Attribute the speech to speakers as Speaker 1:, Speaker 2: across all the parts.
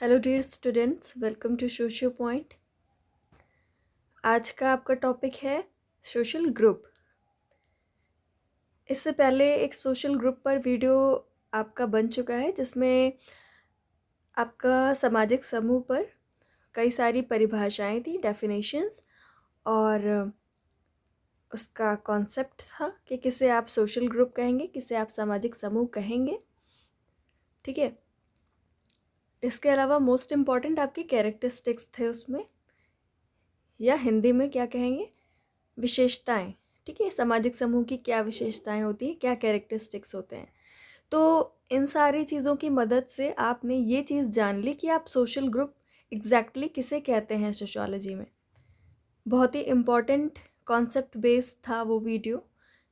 Speaker 1: Hello dear students, welcome to Socio Point. आज का आपका टॉपिक है सोशल ग्रुप। इससे पहले एक सोशल ग्रुप पर वीडियो आपका बन चुका है जिसमें आपका सामाजिक समूह पर कई सारी परिभाषाएं थी, डेफिनेशंस, और उसका कॉन्सेप्ट था कि किसे आप सोशल ग्रुप कहेंगे, किसे आप सामाजिक समूह कहेंगे। ठीक है। इसके अलावा मोस्ट इम्पॉर्टेंट आपकी कैरेक्टरिस्टिक्स थे उसमें, या हिंदी में क्या कहेंगे, विशेषताएं। ठीक है, सामाजिक समूह की क्या विशेषताएं होती हैं, क्या कैरेक्टरिस्टिक्स होते हैं। तो इन सारी चीज़ों की मदद से आपने ये चीज़ जान ली कि आप सोशल ग्रुप एग्जैक्टली किसे कहते हैं सोशियोलॉजी में। बहुत ही इम्पॉर्टेंट कॉन्सेप्ट बेस्ड था वो वीडियो।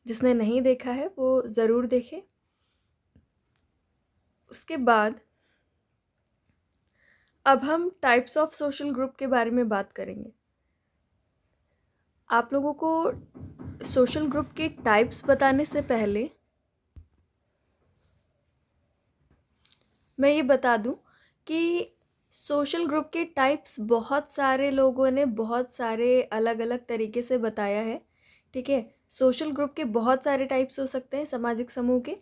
Speaker 1: जिसने नहीं देखा है वो ज़रूर देखे। उसके बाद अब हम टाइप्स ऑफ सोशल ग्रुप के बारे में बात करेंगे। आप लोगों को सोशल ग्रुप के टाइप्स बताने से पहले मैं ये बता दूं कि सोशल ग्रुप के टाइप्स बहुत सारे लोगों ने बहुत सारे अलग अलग तरीके से बताया है। ठीक है, सोशल ग्रुप के बहुत सारे टाइप्स हो सकते हैं सामाजिक समूह के।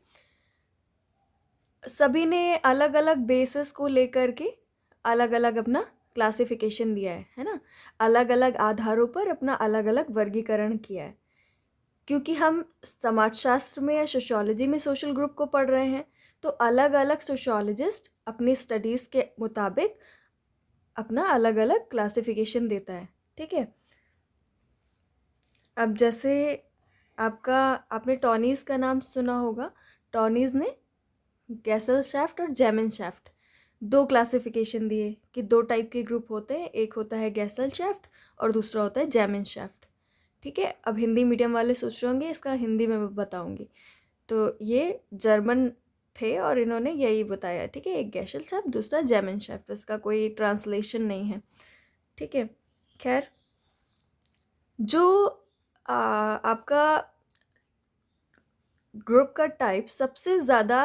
Speaker 1: सभी ने अलग अलग बेसिस को लेकर के अलग अलग अपना क्लासिफिकेशन दिया है ना। अलग अलग आधारों पर अपना अलग अलग वर्गीकरण किया है। क्योंकि हम समाजशास्त्र में या सोशियोलॉजी में सोशल ग्रुप को पढ़ रहे हैं, तो अलग अलग सोशियोलॉजिस्ट अपनी स्टडीज़ के मुताबिक अपना अलग अलग क्लासिफिकेशन देता है। ठीक है। अब जैसे आपने टॉनीज़ का नाम सुना होगा। टॉनीज़ ने गैसेलशैफ्ट और जेमेंशैफ्ट दो क्लासिफिकेशन दिए कि दो टाइप के ग्रुप होते हैं, एक होता है गैसेलशैफ्ट और दूसरा होता है जेमेंशैफ्ट। ठीक है। अब हिंदी मीडियम वाले सोच रहे होंगे इसका हिंदी में मैं बताऊंगी। तो ये जर्मन थे और इन्होंने यही बताया। ठीक है, एक गैसेलशैफ्ट, दूसरा जेमेंशैफ्ट। इसका कोई ट्रांसलेशन नहीं है। ठीक है। खैर, जो आपका ग्रुप का टाइप सबसे ज़्यादा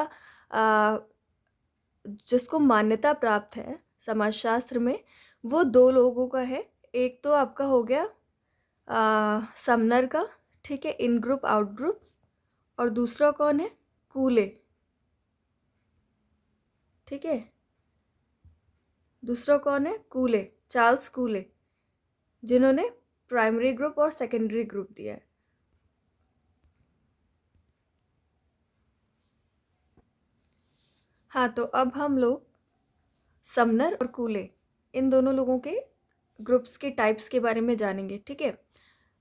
Speaker 1: जिसको मान्यता प्राप्त है समाजशास्त्र में, वो दो लोगों का है। एक तो आपका हो गया समनर का। ठीक है, इन ग्रुप आउट ग्रुप। और दूसरा कौन है? कूले। ठीक है, दूसरा कौन है? कूले, चार्ल्स कूले, जिन्होंने प्राइमरी ग्रुप और सेकेंडरी ग्रुप दिया है। हाँ, तो अब हम लोग समनर और कूले, इन दोनों लोगों के ग्रुप्स के टाइप्स के बारे में जानेंगे। ठीक है।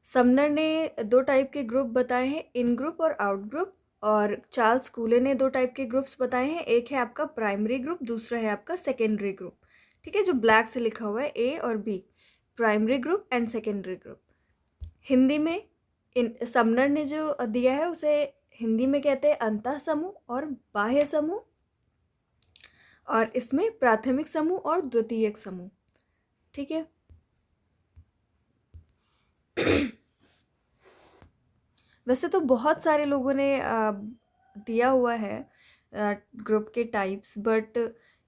Speaker 1: समनर ने दो टाइप के ग्रुप बताए हैं, इन ग्रुप और आउट ग्रुप। और चार्ल्स कूले ने दो टाइप के ग्रुप्स बताए हैं, एक है आपका प्राइमरी ग्रुप, दूसरा है आपका सेकेंडरी ग्रुप। ठीक है, जो ब्लैक से लिखा हुआ है, ए और B, primary group and secondary group. Hindi में इन समनर ने जो दिया है उसे हिंदी में कहते हैं अंतः समूह और बाह्य समूह, और इसमें प्राथमिक समूह और द्वितीयक समूह। ठीक है। वैसे तो बहुत सारे लोगों ने दिया हुआ है ग्रुप के टाइप्स, बट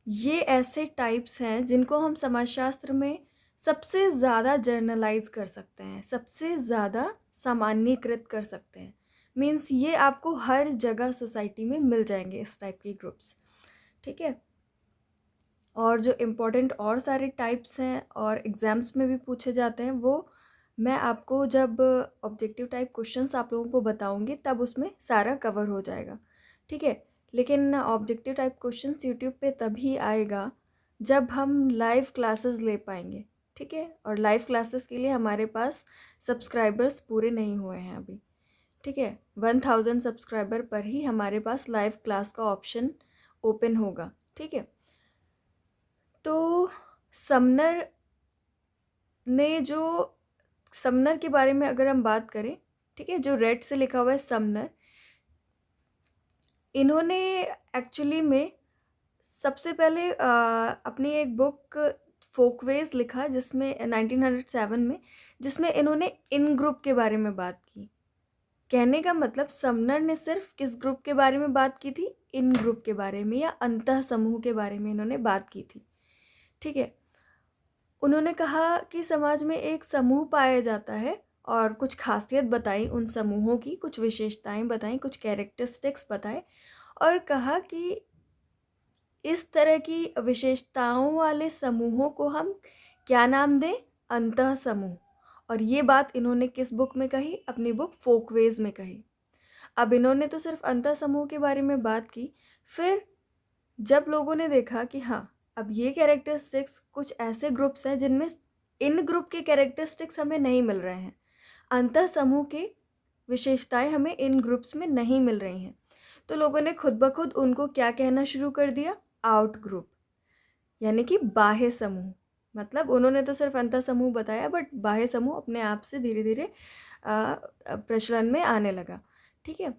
Speaker 1: ये ऐसे टाइप्स हैं जिनको हम समाजशास्त्र में सबसे ज़्यादा जर्नलाइज कर सकते हैं, सबसे ज़्यादा सामान्यीकृत कर सकते हैं। मीन्स ये आपको हर जगह सोसाइटी में मिल जाएंगे इस टाइप के ग्रुप्स। ठीक है। और जो इम्पोर्टेंट और सारे टाइप्स हैं और एग्ज़ाम्स में भी पूछे जाते हैं, वो मैं आपको जब ऑब्जेक्टिव टाइप क्वेश्चंस आप लोगों को बताऊंगी तब उसमें सारा कवर हो जाएगा। ठीक है। लेकिन ऑब्जेक्टिव टाइप क्वेश्चंस यूट्यूब पे तभी आएगा जब हम लाइव क्लासेस ले पाएंगे। ठीक है। और लाइव क्लासेस के लिए हमारे पास सब्सक्राइबर्स पूरे नहीं हुए हैं अभी। ठीक है, 1000 सब्सक्राइबर पर ही हमारे पास लाइव क्लास का ऑप्शन ओपन होगा। ठीक है। तो समनर ने जो समनर के बारे में अगर हम बात करें, ठीक है, जो रेड से लिखा हुआ है समनर, इन्होंने एक्चुअली में सबसे पहले अपनी एक बुक फोकवेज लिखा जिसमें 1907 में, जिसमें इन्होंने इन ग्रुप के बारे में बात की। कहने का मतलब समनर ने सिर्फ किस ग्रुप के बारे में बात की थी? इन ग्रुप के बारे में या अंतः समूह के बारे में इन्होंने बात की थी। ठीक है। उन्होंने कहा कि समाज में एक समूह पाया जाता है और कुछ खासियत बताई उन समूहों की, कुछ विशेषताएँ बताई, कुछ कैरेक्टरिस्टिक्स बताए और कहा कि इस तरह की विशेषताओं वाले समूहों को हम क्या नाम दें? अंतः समूह। और ये बात इन्होंने किस बुक में कही? अपनी बुक फोकवेज में कही। अब इन्होंने तो सिर्फ अंतः समूह के बारे में बात की, फिर जब लोगों ने देखा कि हाँ, अब ये कैरेक्टरिस्टिक्स कुछ ऐसे ग्रुप्स हैं जिनमें इन ग्रुप के कैरेक्टरिस्टिक्स हमें नहीं मिल रहे हैं, अंतः समूह की विशेषताएं हमें इन ग्रुप्स में नहीं मिल रही हैं, तो लोगों ने खुद ब खुद उनको क्या कहना शुरू कर दिया? आउट ग्रुप, यानी कि बाह्य समूह। मतलब उन्होंने तो सिर्फ अंतः समूह बताया, बट बाह्य समूह अपने आप से धीरे धीरे प्रचलन में आने लगा। ठीक है,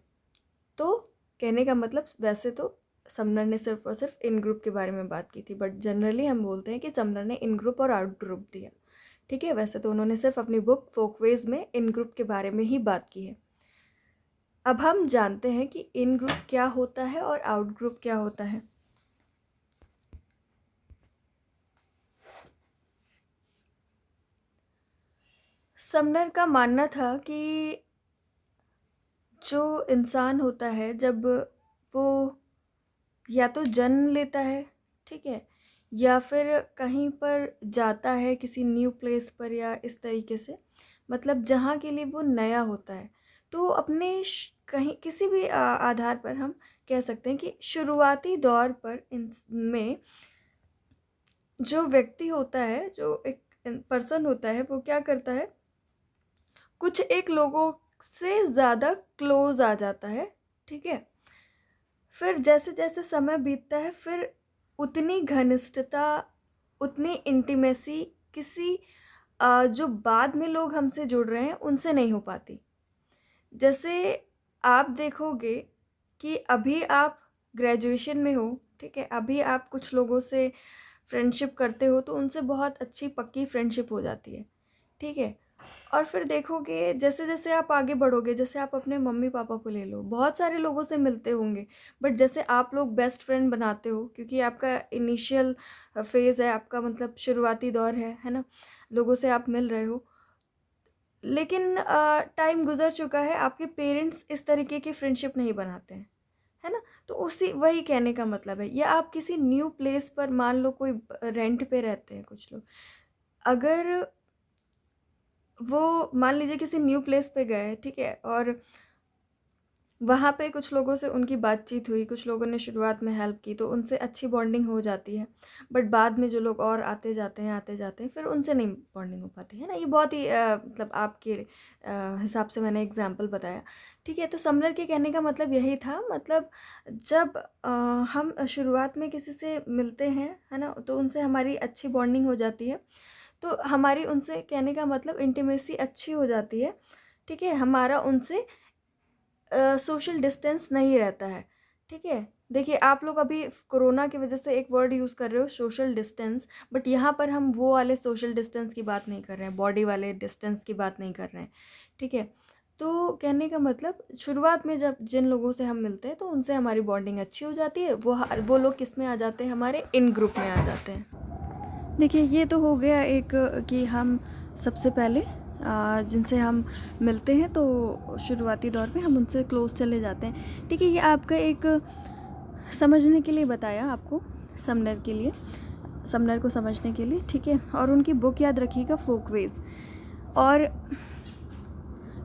Speaker 1: तो कहने का मतलब वैसे तो समनर ने सिर्फ और सिर्फ इन ग्रुप के बारे में बात की थी, बट जनरली हम बोलते हैं कि समनर ने इन ग्रुप और आउट ग्रुप दिया। ठीक है, वैसे तो उन्होंने सिर्फ अपनी बुक फोकवेज में इन ग्रुप के बारे में ही बात की है। अब हम जानते हैं कि इन ग्रुप क्या होता है और आउट ग्रुप क्या होता है। समनर का मानना था कि जो इंसान होता है जब वो या तो जन्म लेता है, ठीक है, या फिर कहीं पर जाता है किसी न्यू प्लेस पर या इस तरीके से, मतलब जहाँ के लिए वो नया होता है, तो अपने कहीं किसी भी आधार पर हम कह सकते हैं कि शुरुआती दौर पर इनमें जो व्यक्ति होता है, जो एक पर्सन होता है, वो क्या करता है, कुछ एक लोगों से ज़्यादा क्लोज आ जाता है। ठीक है, फिर जैसे जैसे समय बीतता है, फिर उतनी घनिष्ठता, उतनी इंटीमेसी किसी जो बाद में लोग हमसे जुड़ रहे हैं उनसे नहीं हो पाती। जैसे आप देखोगे कि अभी आप ग्रेजुएशन में हो, ठीक है, अभी आप कुछ लोगों से फ्रेंडशिप करते हो तो उनसे बहुत अच्छी पक्की फ्रेंडशिप हो जाती है। ठीक है, और फिर देखोगे जैसे जैसे आप आगे बढ़ोगे, जैसे आप अपने मम्मी पापा को ले लो, बहुत सारे लोगों से मिलते होंगे, बट जैसे आप लोग बेस्ट फ्रेंड बनाते हो क्योंकि आपका इनिशियल फेज़ है, आपका मतलब शुरुआती दौर है ना, लोगों से आप मिल रहे हो, लेकिन टाइम गुजर चुका है, आपके पेरेंट्स इस तरीके की फ्रेंडशिप नहीं बनाते हैं, है ना? तो उसी वही कहने का मतलब है। या आप किसी न्यू प्लेस पर, मान लो कोई रेंट पे रहते हैं कुछ लोग, अगर वो मान लीजिए किसी न्यू प्लेस पे गए, ठीक है, और वहाँ पे कुछ लोगों से उनकी बातचीत हुई, कुछ लोगों ने शुरुआत में हेल्प की तो उनसे अच्छी बॉन्डिंग हो जाती है, बट बाद में जो लोग और आते जाते हैं फिर उनसे नहीं बॉन्डिंग हो पाती है ना। ये बहुत ही मतलब आपके हिसाब से मैंने एग्जांपल बताया। ठीक है, तो समनर के कहने का मतलब यही था, मतलब जब हम शुरुआत में किसी से मिलते हैं, है ना, तो उनसे हमारी अच्छी बॉन्डिंग हो जाती है, तो हमारी उनसे, कहने का मतलब, इंटीमेसी अच्छी हो जाती है। ठीक है, हमारा उनसे सोशल डिस्टेंस नहीं रहता है। ठीक है, देखिए आप लोग अभी कोरोना की वजह से एक वर्ड यूज़ कर रहे हो, सोशल डिस्टेंस, बट यहाँ पर हम वो वाले सोशल डिस्टेंस की बात नहीं कर रहे हैं, बॉडी वाले डिस्टेंस की बात नहीं कर रहे हैं। ठीक है, तो कहने का मतलब शुरुआत में जब जिन लोगों से हम मिलते हैं तो उनसे हमारी बॉन्डिंग अच्छी हो जाती है, वो लोग किस में आ जाते हैं, हमारे इन ग्रुप में आ जाते हैं। देखिए ये तो हो गया एक कि हम सबसे पहले जिनसे हम मिलते हैं तो शुरुआती दौर में हम उनसे क्लोज़ चले जाते हैं। ठीक है, ये आपका एक समझने के लिए बताया आपको, समनर के लिए, समनर को समझने के लिए। ठीक है, और उनकी बुक याद रखिएगा, फोकवेज। और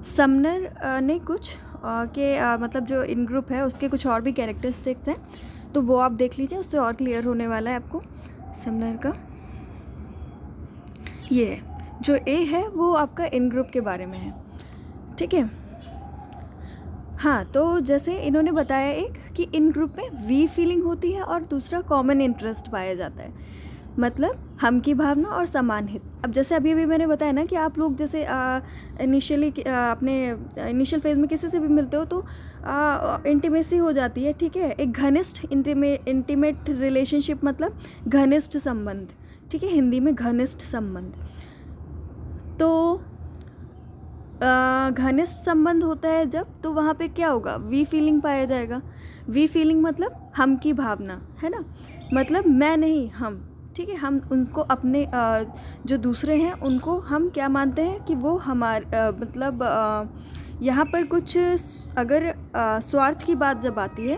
Speaker 1: समनर ने कुछ मतलब जो इन ग्रुप है उसके कुछ और भी कैरेक्टरिस्टिक्स हैं, तो वो आप देख लीजिए, उससे और क्लियर होने वाला है आपको समनर का। ये है, जो ए है वो आपका इन ग्रुप के बारे में है। ठीक है, हाँ, तो जैसे इन्होंने बताया एक कि इन ग्रुप में वी फीलिंग होती है और दूसरा कॉमन इंटरेस्ट पाया जाता है, मतलब हम की भावना और समान हित। अब जैसे अभी अभी मैंने बताया ना कि आप लोग जैसे इनिशियली अपने इनिशियल फेज़ में किसी से भी मिलते हो तो इंटीमेसी हो जाती है। ठीक है, एक घनिष्ठ इंटीमेट रिलेशनशिप, मतलब घनिष्ठ संबंध। ठीक है, हिंदी में घनिष्ठ संबंध। तो घनिष्ठ संबंध होता है जब, तो वहाँ पे क्या होगा, वी फीलिंग पाया जाएगा। वी फीलिंग मतलब हम की भावना, है ना, मतलब मैं नहीं हम। ठीक है, हम उनको अपने जो दूसरे हैं उनको हम क्या मानते हैं कि वो मतलब यहाँ पर कुछ अगर स्वार्थ की बात जब आती है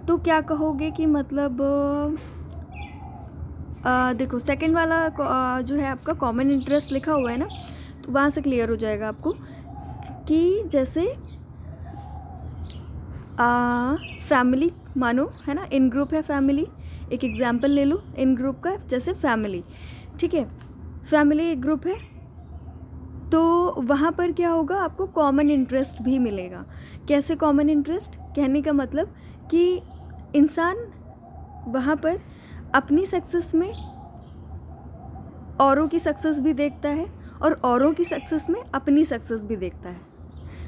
Speaker 1: तो क्या कहोगे कि मतलब देखो सेकंड वाला जो है आपका कॉमन इंटरेस्ट लिखा हुआ है ना, तो वहाँ से क्लियर हो जाएगा आपको कि जैसे फैमिली मानो है ना, इन ग्रुप है फैमिली, एक एग्जाम्पल ले लो इन ग्रुप का, जैसे फैमिली, ठीक है, फैमिली एक ग्रुप है, तो वहाँ पर क्या होगा, आपको कॉमन इंटरेस्ट भी मिलेगा। कैसे कॉमन इंटरेस्ट? कहने का मतलब कि इंसान वहाँ पर अपनी सक्सेस में औरों की सक्सेस भी देखता है और औरों की सक्सेस में अपनी सक्सेस भी देखता है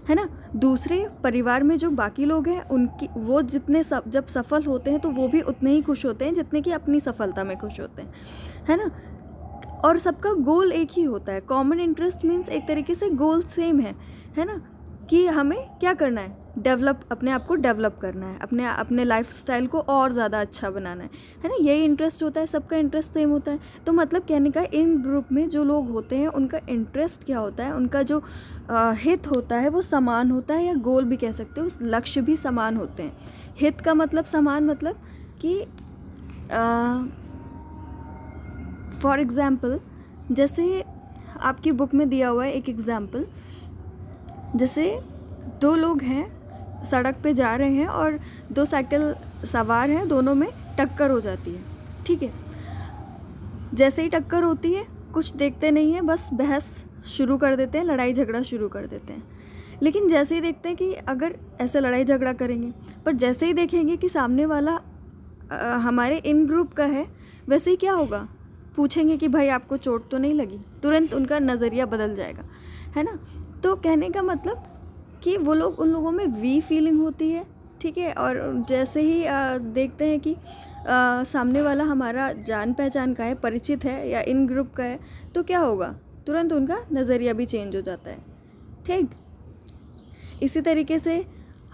Speaker 1: ना। दूसरे परिवार में जो बाकी लोग हैं उनकी वो जितने जब सफल होते हैं तो वो भी उतने ही खुश होते हैं जितने कि अपनी सफलता में खुश होते हैं, है ना। और सबका गोल एक ही होता है। कॉमन इंटरेस्ट मीन्स एक तरीके से गोल सेम है ना, कि हमें क्या करना है, अपने आप को डेवलप करना है, अपने लाइफ स्टाइल को और ज़्यादा अच्छा बनाना है ना। यही इंटरेस्ट होता है, सबका इंटरेस्ट सेम होता है। तो मतलब कहने का इन ग्रुप में जो लोग होते हैं उनका इंटरेस्ट क्या होता है, उनका जो हित होता है वो समान होता है, या गोल भी कह सकते हो, लक्ष्य भी समान होते हैं। हित का मतलब समान, मतलब कि फॉर एग्ज़ाम्पल जैसे आपकी बुक में दिया हुआ है एक एग्ज़ाम्पल, जैसे दो लोग हैं सड़क पे जा रहे हैं और दो साइकिल सवार हैं, दोनों में टक्कर हो जाती है, ठीक है। जैसे ही टक्कर होती है कुछ देखते नहीं है, बस बहस शुरू कर देते हैं, लड़ाई झगड़ा शुरू कर देते हैं। लेकिन जैसे ही देखते हैं कि अगर ऐसे लड़ाई झगड़ा करेंगे, पर जैसे ही देखेंगे कि सामने वाला हमारे इन ग्रुप का है, वैसे ही क्या होगा, पूछेंगे कि भाई आपको चोट तो नहीं लगी, तुरंत उनका नज़रिया बदल जाएगा, है ना। तो कहने का मतलब कि वो लोग, उन लोगों में वी फीलिंग होती है, ठीक है। और जैसे ही देखते हैं कि सामने वाला हमारा जान पहचान का है, परिचित है या इन ग्रुप का है, तो क्या होगा, तुरंत उनका नज़रिया भी चेंज हो जाता है, ठीक। इसी तरीके से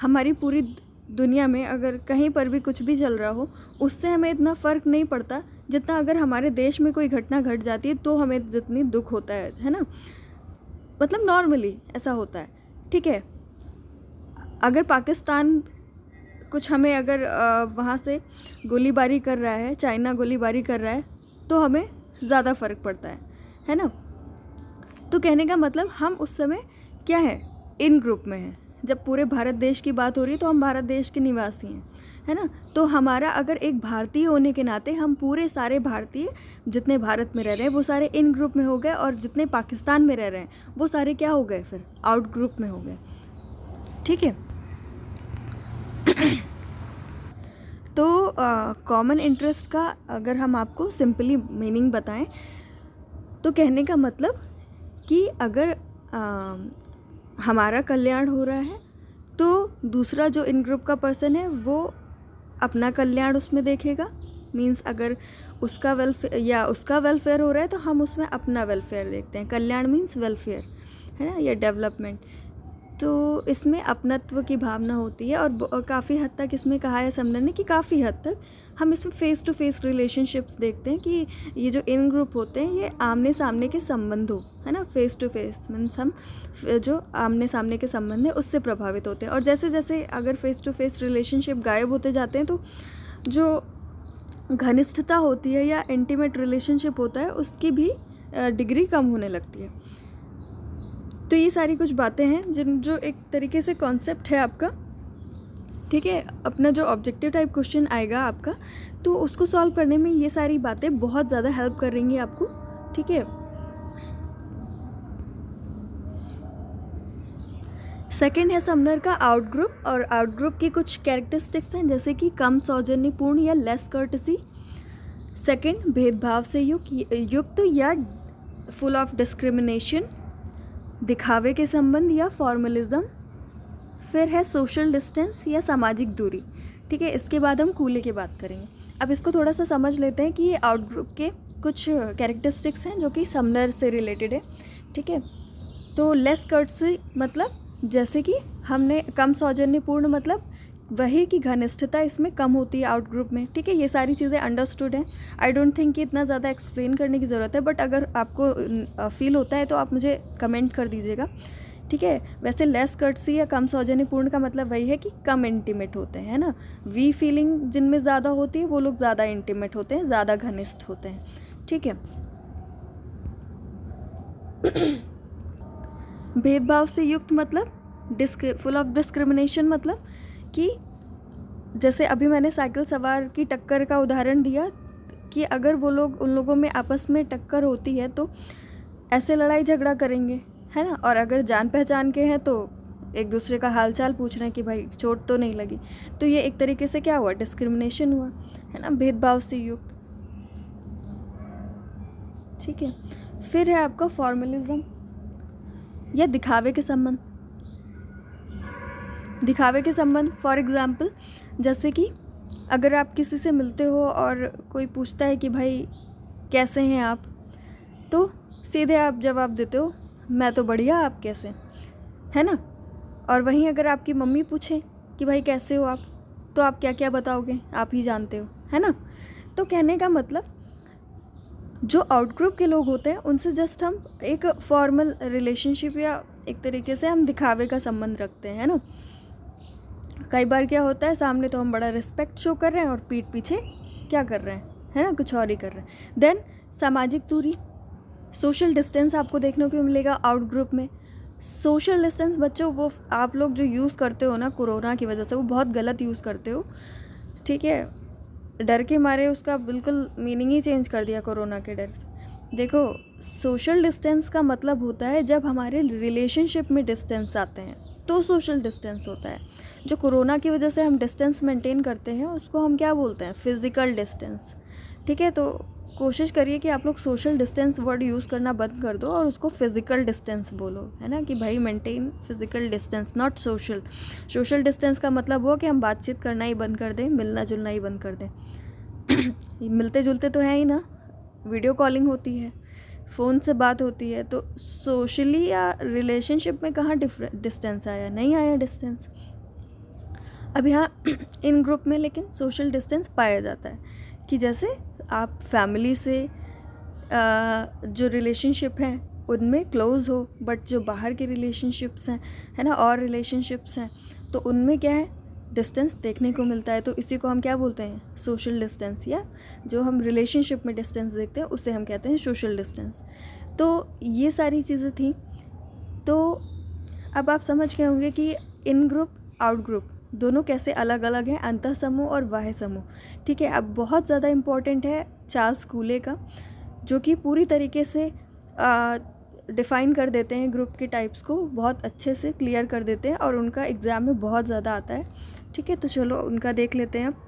Speaker 1: हमारी पूरी दुनिया में अगर कहीं पर भी कुछ भी चल रहा हो, उससे हमें इतना फ़र्क नहीं पड़ता जितना अगर हमारे देश में कोई घटना घट जाती है तो हमें जितनी दुख होता है ना। मतलब नॉर्मली ऐसा होता है, ठीक है। अगर पाकिस्तान कुछ हमें अगर वहाँ से गोलीबारी कर रहा है, चाइना गोलीबारी कर रहा है, तो हमें ज़्यादा फ़र्क पड़ता है ना। तो कहने का मतलब हम उस समय क्या है, इन ग्रुप में हैं। जब पूरे भारत देश की बात हो रही है तो हम भारत देश के निवासी हैं, है ना। तो हमारा अगर एक भारतीय होने के नाते हम पूरे सारे भारतीय जितने भारत में रह रहे हैं वो सारे इन ग्रुप में हो गए, और जितने पाकिस्तान में रह रहे हैं वो सारे क्या हो गए, फिर आउट ग्रुप में हो गए, ठीक है। तो कॉमन इंटरेस्ट का अगर हम आपको सिंपली मीनिंग बताएं तो कहने का मतलब कि अगर हमारा कल्याण हो रहा है तो दूसरा जो इन ग्रुप का पर्सन है वो अपना कल्याण उसमें देखेगा। मीन्स अगर उसका वेलफेयर हो रहा है तो हम उसमें अपना वेलफेयर देखते हैं। कल्याण मीन्स वेलफेयर, है ना, या डेवलपमेंट। तो इसमें अपनत्व की भावना होती है। और काफ़ी हद तक इसमें कहा है समनर ने कि काफ़ी हद तक हम इसमें फ़ेस टू फेस रिलेशनशिप्स देखते हैं कि ये जो इन ग्रुप होते हैं ये आमने सामने के संबंध हो, है ना। फ़ेस टू फेस मीन्स हम जो आमने सामने के संबंध है उससे प्रभावित होते हैं। और जैसे जैसे अगर फ़ेस टू फेस रिलेशनशिप गायब होते जाते हैं तो जो घनिष्ठता होती है या इंटीमेट रिलेशनशिप होता है उसकी भी डिग्री कम होने लगती है। तो ये सारी कुछ बातें हैं जो एक तरीके से कॉन्सेप्ट है आपका, ठीक है। अपना जो ऑब्जेक्टिव टाइप क्वेश्चन आएगा आपका तो उसको सॉल्व करने में ये सारी बातें बहुत ज़्यादा हेल्प करेंगी आपको, ठीक है। सेकंड है समनर का आउट ग्रुप। और आउट ग्रुप की कुछ कैरेक्टरिस्टिक्स हैं जैसे कि कम सौजन्यपूर्ण या लेस कर्टसी। सेकंड, भेदभाव से युक्त या फुल ऑफ डिस्क्रिमिनेशन, दिखावे के संबंध या फॉर्मलिज्म। फिर है सोशल डिस्टेंस या सामाजिक दूरी, ठीक है। इसके बाद हम कूले की बात करेंगे। अब इसको थोड़ा सा समझ लेते हैं कि ये आउट ग्रुप के कुछ कैरेक्टरिस्टिक्स हैं जो कि समनर से रिलेटेड है, ठीक है। तो लेस कर्टसी मतलब जैसे कि हमने कम सौजन्यपूर्ण मतलब वही कि घनिष्ठता इसमें कम होती है आउट ग्रुप में, ठीक है। ये सारी चीज़ें अंडरस्टूड हैं। आई डोंट थिंक कि इतना ज़्यादा एक्सप्लेन करने की ज़रूरत है, बट अगर आपको फील होता है तो आप मुझे कमेंट कर दीजिएगा, ठीक है। वैसे लेस कर्टसी या कम सौजन्यपूर्ण का मतलब वही है कि कम इंटीमेट होते हैं, है ना। वी फीलिंग जिनमें ज़्यादा होती है वो लोग ज़्यादा इंटीमेट होते हैं, ज़्यादा घनिष्ठ होते हैं, ठीक है। भेदभाव से युक्त मतलब फुल ऑफ डिस्क्रिमिनेशन, मतलब कि जैसे अभी मैंने साइकिल सवार की टक्कर का उदाहरण दिया कि अगर वो लोग, उन लोगों में आपस में टक्कर होती है तो ऐसे लड़ाई झगड़ा करेंगे, है ना। और अगर जान पहचान के हैं तो एक दूसरे का हालचाल पूछ रहे हैं कि भाई चोट तो नहीं लगी। तो ये एक तरीके से क्या हुआ, डिस्क्रिमिनेशन हुआ, है ना, भेदभाव से युक्त, ठीक है। फिर है आपका फॉर्मलिज्म या दिखावे के संबंध। दिखावे के संबंध फॉर एग्ज़ाम्पल, जैसे कि अगर आप किसी से मिलते हो और कोई पूछता है कि भाई कैसे हैं आप, तो सीधे आप जवाब देते हो मैं तो बढ़िया, आप कैसे, है ना। और वहीं अगर आपकी मम्मी पूछे कि भाई कैसे हो आप, तो आप क्या क्या बताओगे, आप ही जानते हो, है ना। तो कहने का मतलब जो आउट ग्रुप के लोग होते हैं उनसे जस्ट हम एक फॉर्मल रिलेशनशिप या एक तरीके से हम दिखावे का संबंध रखते हैं, है ना। कई बार क्या होता है, सामने तो हम बड़ा रिस्पेक्ट शो कर रहे हैं और पीठ पीछे क्या कर रहे हैं, है ना, कुछ और ही कर रहे हैं। देन सामाजिक दूरी, सोशल डिस्टेंस आपको देखने को मिलेगा आउट ग्रुप में। सोशल डिस्टेंस बच्चों वो आप लोग जो यूज़ करते हो ना कोरोना की वजह से, वो बहुत गलत यूज़ करते हो, ठीक है। डर के मारे उसका बिल्कुल मीनिंग ही चेंज कर दिया कोरोना के डर से। देखो, सोशल डिस्टेंस का मतलब होता है जब हमारे रिलेशनशिप में डिस्टेंस आते हैं तो सोशल डिस्टेंस होता है। जो कोरोना की वजह से हम डिस्टेंस मेंटेन करते हैं उसको हम क्या बोलते हैं, फिज़िकल डिस्टेंस, ठीक है। तो कोशिश करिए कि आप लोग सोशल डिस्टेंस वर्ड यूज़ करना बंद कर दो और उसको फिज़िकल डिस्टेंस बोलो, है ना, कि भाई maintain physical distance, not social. Social distance का मतलब हुआ कि हम बातचीत करना ही बंद कर दें, मिलना जुलना ही बंद कर दें। मिलते जुलते तो हैं ही ना, वीडियो कॉलिंग होती है, फ़ोन से बात होती है, तो सोशली या रिलेशनशिप में कहाँ डिस्टेंस आया, नहीं आया डिस्टेंस। अब यहाँ इन ग्रुप में लेकिन सोशल डिस्टेंस पाया जाता है कि जैसे आप फैमिली से जो रिलेशनशिप हैं उनमें क्लोज़ हो, बट जो बाहर के रिलेशनशिप्स हैं, है ना, और रिलेशनशिप्स हैं, तो उनमें क्या है, डिस्टेंस देखने को मिलता है। तो इसी को हम क्या बोलते हैं, सोशल डिस्टेंस, या जो हम रिलेशनशिप में डिस्टेंस देखते हैं उसे हम कहते हैं सोशल डिस्टेंस। तो ये सारी चीज़ें थी। तो अब आप समझ गए होंगे कि इन ग्रुप आउट ग्रुप दोनों कैसे अलग अलग हैं, अंतः समूह और बाह्य समूह, ठीक है। अब बहुत ज़्यादा इम्पॉर्टेंट है चार्ल्स कूले का, जो कि पूरी तरीके से डिफ़ाइन कर देते हैं ग्रुप के टाइप्स को, बहुत अच्छे से क्लियर कर देते हैं और उनका एग्ज़ाम में बहुत ज़्यादा आता है, ठीक है। तो चलो उनका देख लेते हैं अब।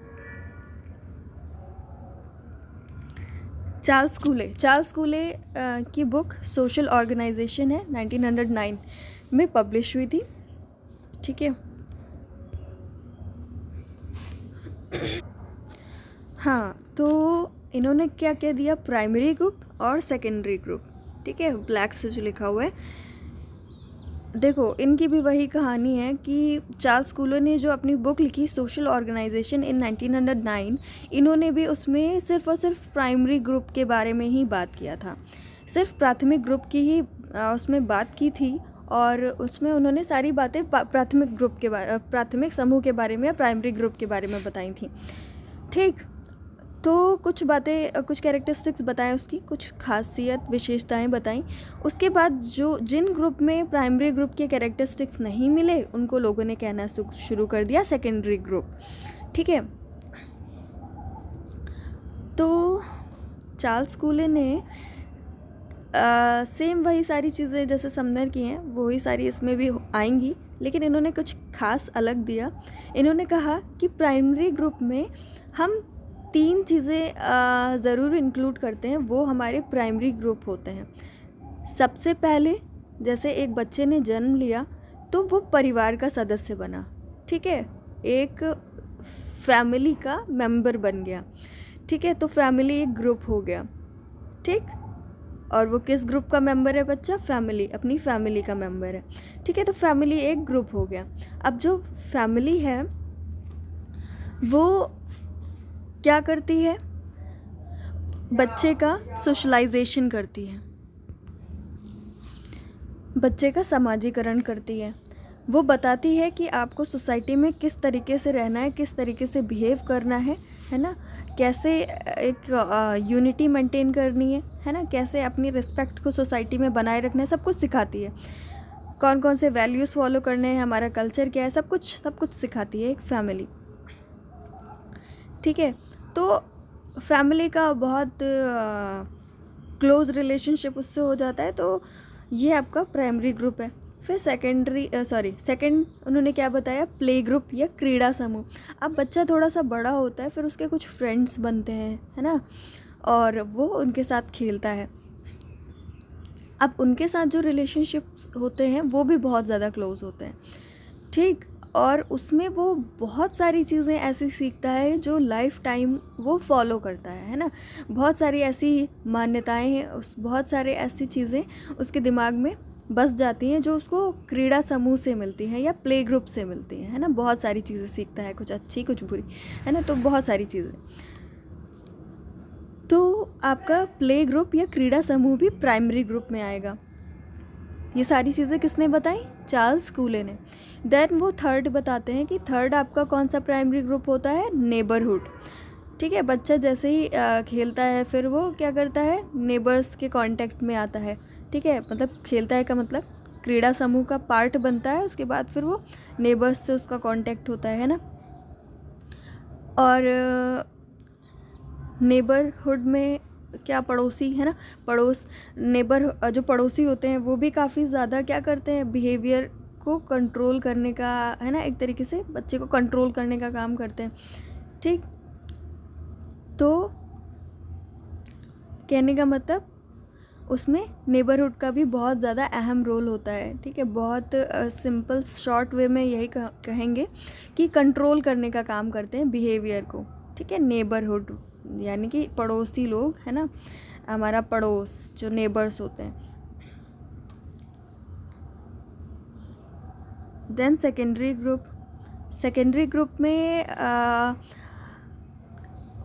Speaker 1: चार्ल्स कूले की बुक सोशल ऑर्गेनाइजेशन है, 1909 में पब्लिश हुई थी, ठीक है। हाँ, तो इन्होंने क्या क्या दिया, प्राइमरी ग्रुप और सेकेंडरी ग्रुप, ठीक है, ब्लैक से जो लिखा हुआ है। देखो, इनकी भी वही कहानी है कि चार्ल्स कूले ने जो अपनी बुक लिखी सोशल ऑर्गेनाइजेशन इन 1909, इन्होंने भी उसमें सिर्फ और सिर्फ प्राइमरी ग्रुप के बारे में ही बात किया था, सिर्फ प्राथमिक ग्रुप की ही उसमें बात की थी। और उसमें उन्होंने सारी बातें प्राथमिक ग्रुप के बारे, प्राथमिक समूह के बारे में या प्राइमरी ग्रुप के बारे में बताई थी, ठीक। तो कुछ बातें, कुछ कैरेक्टरिस्टिक्स बताएं, उसकी कुछ खासियत विशेषताएं बताई। उसके बाद जो जिन ग्रुप में प्राइमरी ग्रुप के कैरेक्टरिस्टिक्स नहीं मिले उनको लोगों ने कहना शुरू कर दिया सेकेंडरी ग्रुप, ठीक है। तो चार्ल्स कूले ने सेम वही सारी चीज़ें जैसे समनर की हैं वही सारी इसमें भी आएंगी, लेकिन इन्होंने कुछ खास अलग दिया। इन्होंने कहा कि प्राइमरी ग्रुप में हम 3 चीज़ें ज़रूर इंक्लूड करते हैं, वो हमारे प्राइमरी ग्रुप होते हैं। सबसे पहले, जैसे एक बच्चे ने जन्म लिया तो वो परिवार का सदस्य बना, ठीक है, एक फैमिली का मेंबर बन गया, ठीक है। तो फैमिली एक ग्रुप हो गया, ठीक। और वो किस ग्रुप का मेंबर है बच्चा, फैमिली, अपनी फैमिली का मेंबर है, ठीक है। तो फैमिली एक ग्रुप हो गया। अब जो फैमिली है वो क्या करती है, बच्चे का सोशलाइजेशन करती है, बच्चे का समाजीकरण करती है। वो बताती है कि आपको सोसाइटी में किस तरीके से रहना है, किस तरीके से बिहेव करना है ना, कैसे एक यूनिटी मेंटेन करनी है ना, कैसे अपनी रिस्पेक्ट को सोसाइटी में बनाए रखना है, सब कुछ सिखाती है। कौन कौन से वैल्यूज़ फॉलो करने हैं, हमारा कल्चर क्या है, सब कुछ सिखाती है एक फैमिली। ठीक है, तो फैमिली का बहुत क्लोज़ रिलेशनशिप उससे हो जाता है। तो ये आपका प्राइमरी ग्रुप है। फिर सेकंड उन्होंने क्या बताया, प्ले ग्रुप या क्रीड़ा समूह। अब बच्चा थोड़ा सा बड़ा होता है, फिर उसके कुछ फ्रेंड्स बनते हैं, है ना, और वो उनके साथ खेलता है। अब उनके साथ जो रिलेशनशिप्स होते हैं वो भी बहुत ज़्यादा क्लोज़ होते हैं, ठीक। और उसमें वो बहुत सारी चीज़ें ऐसी सीखता है जो लाइफ टाइम वो फॉलो करता है ना। बहुत सारी ऐसी मान्यताएं हैं, बहुत सारे ऐसी चीज़ें उसके दिमाग में बस जाती हैं जो उसको क्रीड़ा समूह से मिलती हैं या प्ले ग्रुप से मिलती हैं, है ना। बहुत सारी चीज़ें सीखता है, कुछ अच्छी कुछ बुरी, है ना। तो बहुत सारी चीज़ें, तो आपका प्ले ग्रुप या क्रीड़ा समूह भी प्राइमरी ग्रुप में आएगा। ये सारी चीज़ें किसने बताई, चार्ल्स कूले ने। देन वो थर्ड बताते हैं कि थर्ड आपका कौन सा प्राइमरी ग्रुप होता है, नेबरहुड। ठीक है, बच्चा जैसे ही खेलता है फिर वो क्या करता है, नेबर्स के कांटेक्ट में आता है। ठीक है, मतलब खेलता है का मतलब क्रीड़ा समूह का पार्ट बनता है, उसके बाद फिर वो नेबर्स से उसका कांटेक्ट होता है ना। और नेबरहुड में क्या, पड़ोसी, है ना, पड़ोस, नेबर जो पड़ोसी होते हैं वो भी काफ़ी ज़्यादा क्या करते हैं, बिहेवियर को कंट्रोल करने का, है ना, एक तरीके से बच्चे को कंट्रोल करने का काम करते हैं। ठीक, तो कहने का मतलब उसमें नेबरहुड का भी बहुत ज़्यादा अहम रोल होता है। ठीक है, बहुत सिंपल शॉर्ट वे में यही कहेंगे कि कंट्रोल करने का काम करते हैं बिहेवियर को। ठीक है, नेबरहुड यानी कि पड़ोसी लोग, है ना, हमारा पड़ोस जो नेबर्स होते हैं। देन सेकेंडरी ग्रुप में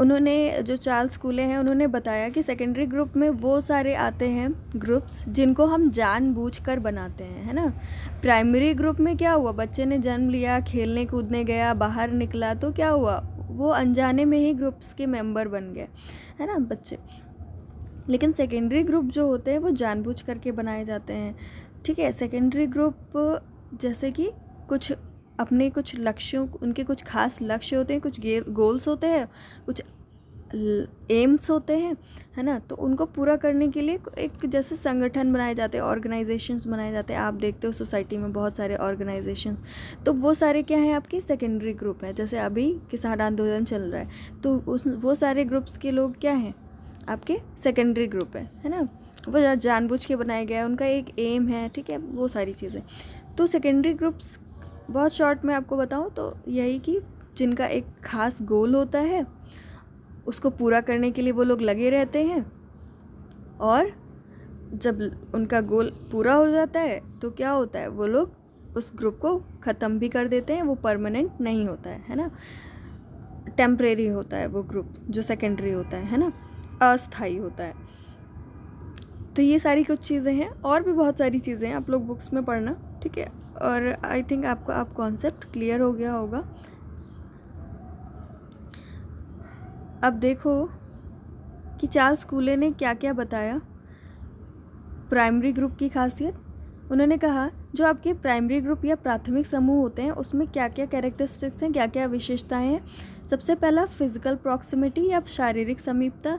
Speaker 1: उन्होंने, जो चार्ल्स कूले हैं, उन्होंने बताया कि सेकेंडरी ग्रुप में वो सारे आते हैं ग्रुप्स जिनको हम जानबूझकर बनाते हैं, है ना। प्राइमरी ग्रुप में क्या हुआ, बच्चे ने जन्म लिया, खेलने कूदने गया, बाहर निकला, तो क्या हुआ, वो अनजाने में ही ग्रुप्स के मेंबर बन गए, है ना, बच्चे। लेकिन सेकेंडरी ग्रुप जो होते हैं वो जानबूझ करके बनाए जाते हैं। ठीक है, सेकेंडरी ग्रुप जैसे कि कुछ अपने कुछ लक्ष्यों, उनके कुछ खास लक्ष्य होते हैं, कुछ गोल्स होते हैं, कुछ एम्स होते हैं, है ना। तो उनको पूरा करने के लिए एक जैसे संगठन बनाए जाते हैं, ऑर्गेनाइजेशंस बनाए जाते हैं। आप देखते हो सोसाइटी में बहुत सारे ऑर्गेनाइजेशंस, तो वो सारे क्या हैं, आपके सेकेंडरी ग्रुप है। जैसे अभी किसान आंदोलन चल रहा है, तो वो सारे ग्रुप्स के लोग क्या हैं, आपके सेकेंडरी ग्रुप है ना। वो जानबूझ के बनाया गया है, उनका एक एम है। ठीक है, वो सारी चीज़ें। तो सेकेंडरी ग्रुप्स बहुत शॉर्ट में आपको बताऊं तो यही कि जिनका एक ख़ास गोल होता है, उसको पूरा करने के लिए वो लोग लगे रहते हैं, और जब उनका गोल पूरा हो जाता है तो क्या होता है, वो लोग उस ग्रुप को ख़त्म भी कर देते हैं। वो परमानेंट नहीं होता है ना, टेम्परेरी होता है वो ग्रुप जो सेकेंडरी होता है ना, अस्थाई होता है। तो ये सारी कुछ चीज़ें हैं, और भी बहुत सारी चीज़ें हैं, आप लोग बुक्स में पढ़ना। ठीक है, और आई थिंक आपको आप कॉन्सेप्ट क्लियर हो गया होगा। अब देखो कि चार्ल्स कूले ने क्या क्या बताया प्राइमरी ग्रुप की खासियत। उन्होंने कहा जो आपके प्राइमरी ग्रुप या प्राथमिक समूह होते हैं उसमें क्या क्या कैरेक्टरिस्टिक्स हैं, क्या क्या विशेषताएं हैं। सबसे पहला फिज़िकल प्रॉक्सिमिटी या शारीरिक समीपता।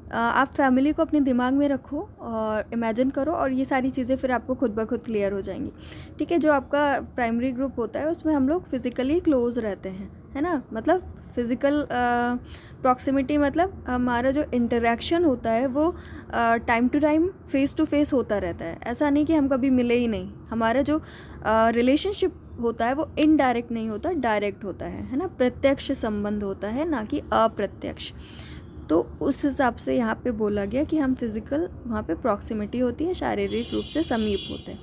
Speaker 1: आप फैमिली को अपने दिमाग में रखो और इमेजिन करो, और ये सारी चीज़ें फिर आपको खुद ब खुद क्लियर हो जाएंगी। ठीक है, जो आपका प्राइमरी ग्रुप होता है उसमें हम लोग फिज़िकली क्लोज रहते हैं, है ना। मतलब फिज़िकल प्रॉक्सिमिटी मतलब हमारा जो इंटरेक्शन होता है वो time to time face to face होता रहता है। ऐसा नहीं कि हम कभी मिले ही नहीं। हमारा जो रिलेशनशिप होता है वो इनडायरेक्ट नहीं होता, डायरेक्ट होता है ना। प्रत्यक्ष संबंध होता है, ना कि अप्रत्यक्ष। तो उस हिसाब से यहाँ पे बोला गया कि हम फिज़िकल, वहाँ पे प्रॉक्सिमिटी होती है, शारीरिक रूप से समीप होते हैं।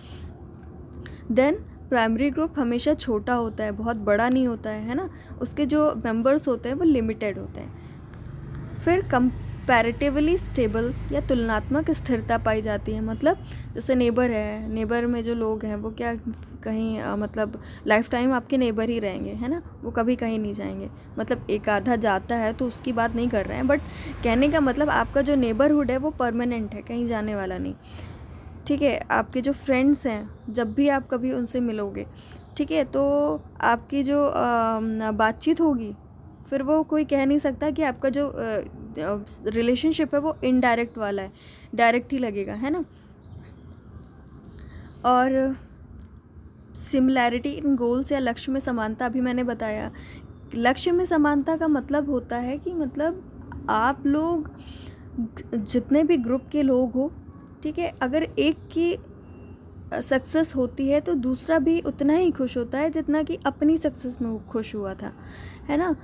Speaker 1: देन प्राइमरी ग्रुप हमेशा छोटा होता है, बहुत बड़ा नहीं होता है ना। उसके जो मेंबर्स होते हैं वो लिमिटेड होते हैं। फिर कंपैरेटिवली स्टेबल या तुलनात्मक स्थिरता पाई जाती है। मतलब जैसे नेबर है, नेबर में जो लोग हैं वो क्या कहीं मतलब लाइफ टाइम आपके नेबर ही रहेंगे, है ना, वो कभी कहीं नहीं जाएंगे। मतलब एक आधा जाता है तो उसकी बात नहीं कर रहे हैं, बट कहने का मतलब आपका जो नेबरहुड है वो परमानेंट है, कहीं जाने वाला नहीं। ठीक है, आपके जो फ्रेंड्स हैं जब भी आप कभी उनसे मिलोगे, ठीक है, तो आपकी जो बातचीत होगी, फिर वो कोई कह नहीं सकता कि आपका जो रिलेशनशिप है वो इनडायरेक्ट वाला है, डायरेक्ट ही लगेगा, है ना। और सिमिलैरिटी इन गोल्स या लक्ष्य में समानता, अभी मैंने बताया। लक्ष्य में समानता का मतलब होता है कि मतलब आप लोग जितने भी ग्रुप के लोग हो, ठीक है, अगर एक की सक्सेस होती है तो दूसरा भी उतना ही खुश होता है जितना कि अपनी सक्सेस में वो खुश हुआ था, है ना।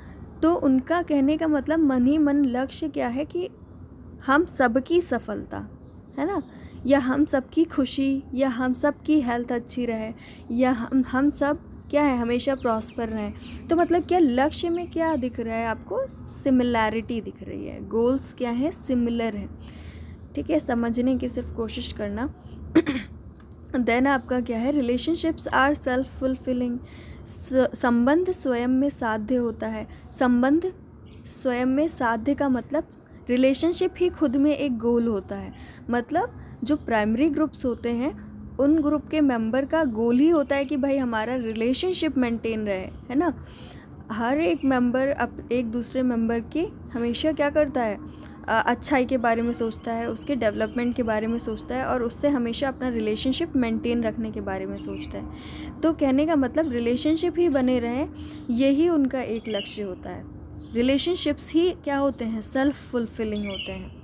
Speaker 1: तो उनका कहने का मतलब मन ही मन लक्ष्य क्या है कि हम सबकी सफलता, है ना, या हम सबकी खुशी, या हम सबकी हेल्थ अच्छी रहे, या हम सब क्या है हमेशा प्रॉस्पर रहें। तो मतलब क्या लक्ष्य में क्या दिख रहा है आपको, सिमिलैरिटी दिख रही है, गोल्स क्या है, सिमिलर है। ठीक है, समझने की सिर्फ कोशिश करना। देन आपका क्या है, रिलेशनशिप्स आर सेल्फ फुलफिलिंग, संबंध स्वयं में साध्य होता है। संबंध स्वयं में साध्य का मतलब रिलेशनशिप ही खुद में एक गोल होता है। मतलब जो प्राइमरी ग्रुप्स होते हैं उन ग्रुप के मेंबर का गोल ही होता है कि भाई हमारा रिलेशनशिप मेंटेन रहे, है ना। हर एक मेंबर एक दूसरे मेंबर की हमेशा क्या करता है, अच्छाई के बारे में सोचता है, उसके डेवलपमेंट के बारे में सोचता है, और उससे हमेशा अपना रिलेशनशिप मेंटेन रखने के बारे में सोचता है। तो कहने का मतलब रिलेशनशिप ही बने रहें, यही उनका एक लक्ष्य होता है। रिलेशनशिप्स ही क्या होते हैं, सेल्फ फुलफिलिंग होते हैं।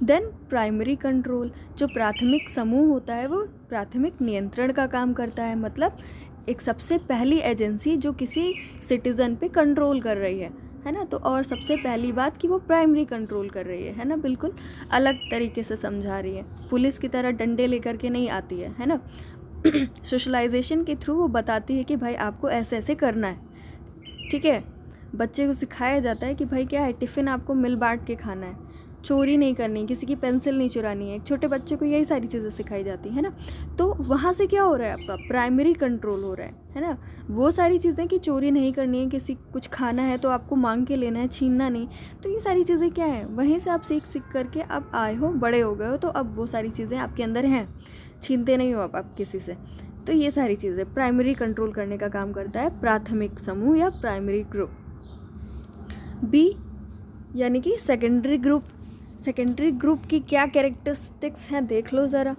Speaker 1: देन प्राइमरी कंट्रोल, जो प्राथमिक समूह होता है वो प्राथमिक नियंत्रण का काम करता है। मतलब एक सबसे पहली एजेंसी जो किसी सिटीज़न पे कंट्रोल कर रही है ना। तो और सबसे पहली बात कि वो प्राइमरी कंट्रोल कर रही है ना, बिल्कुल अलग तरीके से समझा रही है, पुलिस की तरह डंडे लेकर के नहीं आती है ना। सोशलाइजेशन के थ्रू वो बताती है कि भाई आपको ऐसे ऐसे करना है, ठीक है। बच्चे को सिखाया जाता है कि भाई क्या है, टिफ़िन आपको मिल बांट के खाना है, चोरी नहीं करनी, किसी की पेंसिल नहीं चुरानी है। एक छोटे बच्चे को यही सारी चीज़ें सिखाई जाती है ना। तो वहाँ से क्या हो रहा है, आपका प्राइमरी कंट्रोल हो रहा है ना। वो सारी चीज़ें कि चोरी नहीं करनी है, किसी कुछ खाना है तो आपको मांग के लेना है, छीनना नहीं। तो ये सारी चीज़ें क्या है, वहीं से आप सीख सीख करके अब आए हो, बड़े हो गए हो, तो अब वो सारी चीज़ें आपके अंदर हैं, छीनते नहीं हो आप किसी से। तो ये सारी चीज़ें प्राइमरी कंट्रोल करने का काम करता है प्राथमिक समूह या प्राइमरी ग्रुप। बी यानी कि सेकेंडरी ग्रुप। सेकेंडरी ग्रुप की क्या कैरेक्टरिस्टिक्स हैं देख लो ज़रा,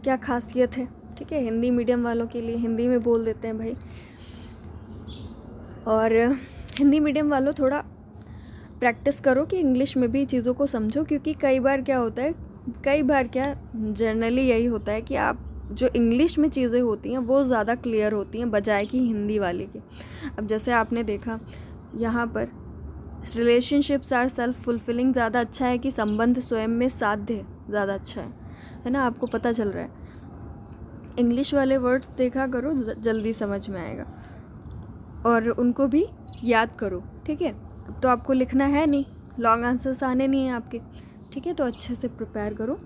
Speaker 1: क्या खासियत है। ठीक है, हिंदी मीडियम वालों के लिए हिंदी में बोल देते हैं भाई, और हिंदी मीडियम वालों थोड़ा प्रैक्टिस करो कि इंग्लिश में भी चीज़ों को समझो, क्योंकि कई बार क्या होता है, कई बार क्या जनरली यही होता है कि आप जो इंग्लिश में चीज़ें होती हैं वो ज़्यादा क्लियर होती हैं बजाय कि हिंदी वाले की। अब जैसे आपने देखा यहाँ पर रिलेशनशिप्स आर सेल्फ फुलफिलिंग ज़्यादा अच्छा है कि संबंध स्वयं में साध्य ज़्यादा अच्छा है ना। आपको पता चल रहा है, इंग्लिश वाले वर्ड्स देखा करो, जल्दी समझ में आएगा, और उनको भी याद करो। ठीक है, अब तो आपको लिखना है नहीं, लॉन्ग आंसर्स आने नहीं हैं आपके, ठीक है, तो अच्छे से प्रिपेयर करो।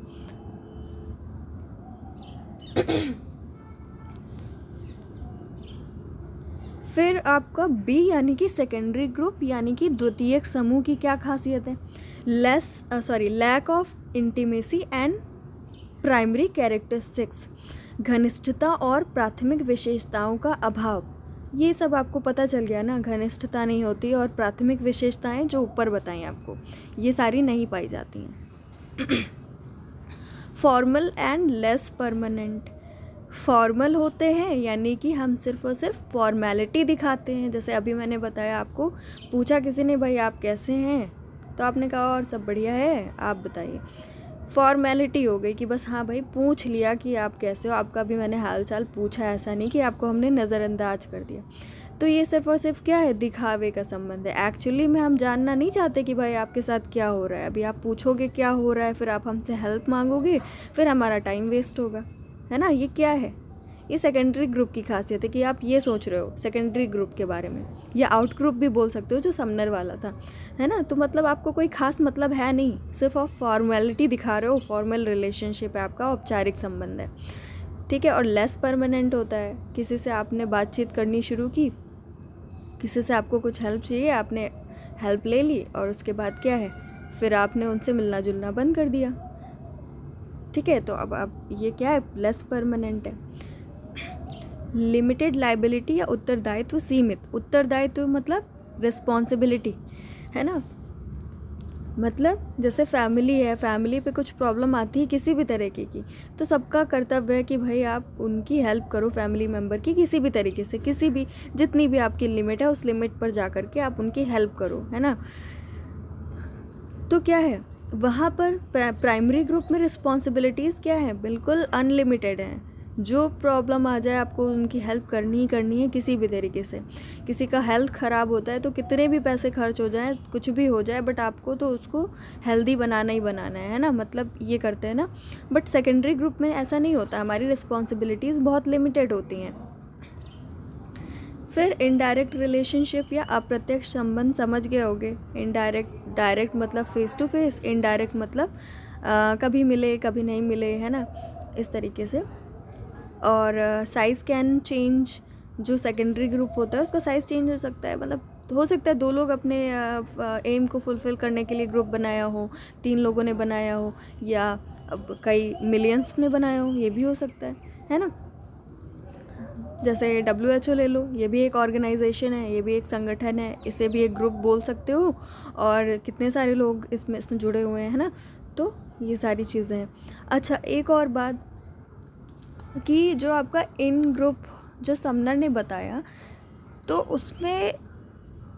Speaker 1: फिर आपका बी यानी कि सेकेंडरी ग्रुप यानी कि द्वितीयक समूह की क्या खासियत है, lack of intimacy and primary characteristics, घनिष्ठता और प्राथमिक विशेषताओं का अभाव। ये सब आपको पता चल गया ना, घनिष्ठता नहीं होती और प्राथमिक विशेषताएं जो ऊपर बताई आपको ये सारी नहीं पाई जाती हैं। Formal and less permanent, formal होते हैं यानी कि हम सिर्फ और सिर्फ फॉर्मेलिटी दिखाते हैं। जैसे अभी मैंने बताया आपको, पूछा किसी ने भाई आप कैसे हैं, तो आपने कहा और सब बढ़िया है, आप बताइए। फॉर्मेलिटी हो गई कि बस हाँ भाई पूछ लिया कि आप कैसे हो, आपका भी मैंने हाल चाल पूछा, ऐसा नहीं कि आपको हमने नज़रअंदाज कर दिया। तो ये सिर्फ और सिर्फ क्या है, दिखावे का संबंध है। एक्चुअली में हम जानना नहीं चाहते कि भाई आपके साथ क्या हो रहा है। अभी आप पूछोगे क्या हो रहा है, फिर आप हमसे हेल्प मांगोगे, फिर हमारा टाइम वेस्ट होगा, है ना। ये क्या है, ये सेकेंडरी ग्रुप की खासियत है कि आप ये सोच रहे हो सेकेंडरी ग्रुप के बारे में, या आउट ग्रुप भी बोल सकते हो जो समनर वाला था, है ना। तो मतलब आपको कोई खास मतलब है नहीं, सिर्फ आप फॉर्मेलिटी दिखा रहे हो, फॉर्मल रिलेशनशिप है आपका, औपचारिक संबंध है, ठीक है। और लेस परमानेंट होता है, किसी से आपने बातचीत करनी शुरू की, किसी से आपको कुछ हेल्प चाहिए, आपने हेल्प ले ली और उसके बाद क्या है, फिर आपने उनसे मिलना जुलना बंद कर दिया, ठीक है। तो अब ये क्या है, लेस परमानेंट है। लिमिटेड लाइबिलिटी या उत्तरदायित्व सीमित, उत्तरदायित्व मतलब रिस्पॉन्सिबिलिटी, है ना। मतलब जैसे फैमिली है, फैमिली पे कुछ प्रॉब्लम आती है किसी भी तरीके की, तो सबका कर्तव्य है कि भाई आप उनकी हेल्प करो, फैमिली मेम्बर की किसी भी तरीके से, किसी भी जितनी भी आपकी लिमिट है उस लिमिट पर जा कर के आप उनकी हेल्प करो, है ना। तो क्या है वहाँ पर प्राइमरी ग्रुप में रिस्पॉन्सिबिलिटीज़ क्या है, बिल्कुल अनलिमिटेड हैं। जो प्रॉब्लम आ जाए आपको उनकी हेल्प करनी ही करनी है किसी भी तरीके से। किसी का हेल्थ ख़राब होता है तो कितने भी पैसे खर्च हो जाए, कुछ भी हो जाए, बट आपको तो उसको हेल्दी बनाना ही बनाना है ना, मतलब ये करते हैं ना। बट सेकेंडरी ग्रुप में ऐसा नहीं होता, हमारी रिस्पॉन्सिबिलिटीज़ बहुत लिमिटेड होती हैं। फिर इनडायरेक्ट रिलेशनशिप या अप्रत्यक्ष संबंध समझ गए होगे। इनडायरेक्ट, डायरेक्ट मतलब फेस टू फेस, इनडायरेक्ट मतलब कभी मिले कभी नहीं मिले, है ना, इस तरीके से। और साइज़ कैन चेंज, जो सेकेंडरी ग्रुप होता है उसका साइज़ चेंज हो सकता है, मतलब हो सकता है दो लोग अपने एम को फुलफ़िल करने के लिए ग्रुप बनाया हो, 3 लोगों ने बनाया हो, या अब कई मिलियंस ने बनाया हो, ये भी हो सकता है ना। जैसे WHO ले लो, ये भी एक ऑर्गेनाइजेशन है, ये भी एक संगठन है, इसे भी एक ग्रुप बोल सकते हो, और कितने सारे लोग इसमें से जुड़े हुए हैं, है ना। तो ये सारी चीज़ें हैं। अच्छा, एक और बात कि जो आपका इन ग्रुप जो समनर ने बताया, तो उसमें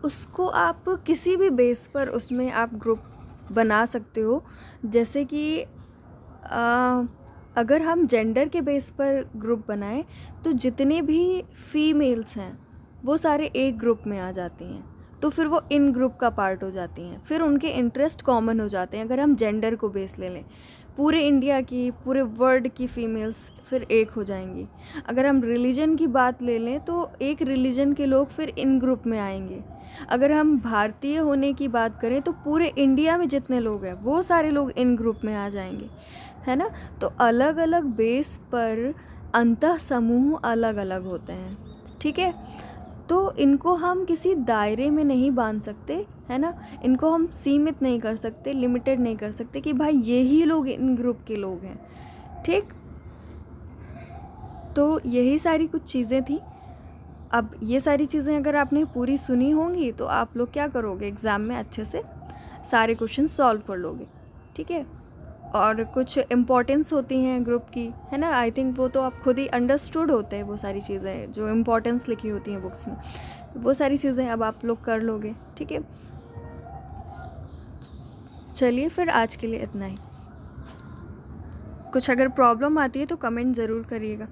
Speaker 1: उसको आप किसी भी बेस पर उसमें आप ग्रुप बना सकते हो। जैसे कि अगर हम जेंडर के बेस पर ग्रुप बनाएं तो जितने भी फीमेल्स हैं वो सारे एक ग्रुप में आ जाती हैं, तो फिर वो इन ग्रुप का पार्ट हो जाती हैं, फिर उनके इंटरेस्ट कॉमन हो जाते हैं। अगर हम जेंडर को बेस ले लें, पूरे इंडिया की, पूरे वर्ल्ड की फीमेल्स फिर एक हो जाएंगी। अगर हम रिलीजन की बात ले लें तो एक रिलीजन के लोग फिर इन ग्रुप में आएंगे। अगर हम भारतीय होने की बात करें तो पूरे इंडिया में जितने लोग हैं वो सारे लोग इन ग्रुप में आ जाएंगे, है ना। तो अलग अलग बेस पर अंतः समूह अलग अलग होते हैं, ठीक है। तो इनको हम किसी दायरे में नहीं बांध सकते, है ना। इनको हम सीमित नहीं कर सकते, लिमिटेड नहीं कर सकते कि भाई यही लोग इन ग्रुप के लोग हैं, ठीक। तो यही सारी कुछ चीज़ें थी। अब ये सारी चीज़ें अगर आपने पूरी सुनी होंगी तो आप लोग क्या करोगे, एग्ज़ाम में अच्छे से सारे क्वेश्चन सॉल्व कर लोगे, ठीक है। और कुछ इम्पॉर्टेंस होती हैं ग्रुप की, है ना, आई थिंक वो तो आप खुद ही अंडरस्टूड होते हैं, वो सारी चीज़ें जो इम्पॉर्टेंस लिखी होती हैं बुक्स में, वो सारी चीज़ें अब आप लोग कर लोगे, ठीक है। चलिए फिर आज के लिए इतना ही। कुछ अगर प्रॉब्लम आती है तो कमेंट ज़रूर करिएगा।